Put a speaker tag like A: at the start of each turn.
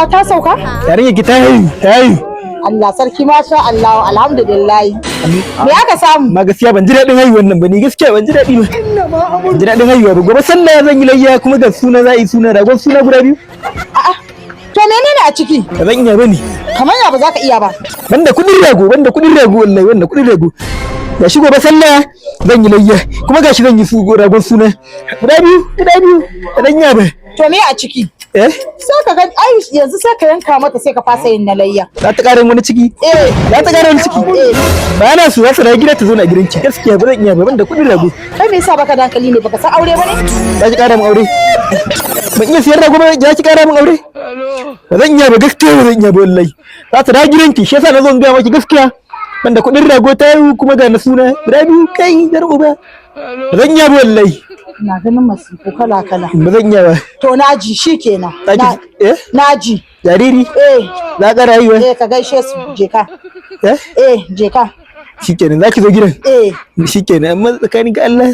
A: ta sauka?
B: Yarinya ki ta haihu.
A: Allah sarki masha Allah alhamdulillah. Me aka samu?
B: Ma gaskiya ban ji daɗin haihuwan nan ba ni gaskiya ban ji daɗi ba. Ban ji daɗin haihuwa ba. Gobe sallah zan yi layya kuma ga suna za a yi suna ragon suna guda biyu.
A: A'a. To menene a ciki?
B: Ba zan iya bane.
A: Kamar ya ba za ka iya ba.
B: Banda kuɗin rago wallahi banda kuɗin rago. Ga shi gobe sallah zan yi layya kuma gashi zan yi ragon suna guda biyu. Ba zan iya ba.
A: To me a ciki? Sai ka ga ai yanzu sai ka yanka mata sai ka fasa yin na layya.
B: Za ta ƙara wani ciki? Za ta ƙara wani ciki? Ba na so za su rayu gida ta zo na gidanki gaskiya ba zan iya ba banda kuɗin rago.
A: Kai me yasa baka da hankali ne baka san aure bane?
B: Za ki ƙara min aure? Ban iya siyar rago ba za ki ƙara min aure? Ba zan iya ba gaskiya ba zan iya ba wallahi. Za ta rayu gidanki shi yasa na zo in gaya maki gaskiya. Banda kuɗin rago ta yi kuma ga na suna guda biyu kai dar uba. Ba zan iya ba wallahi.
A: Na ganin masifu kala-kala.
B: Ba zan iya ba.
A: To naji shikenan. Naji.
B: Jariri? Za ka rayuwa?
A: Ka gaishe su je ka. Je ka.
B: Shikenan za ki zo gidan? Shikenan amma tsakanin ga Allah.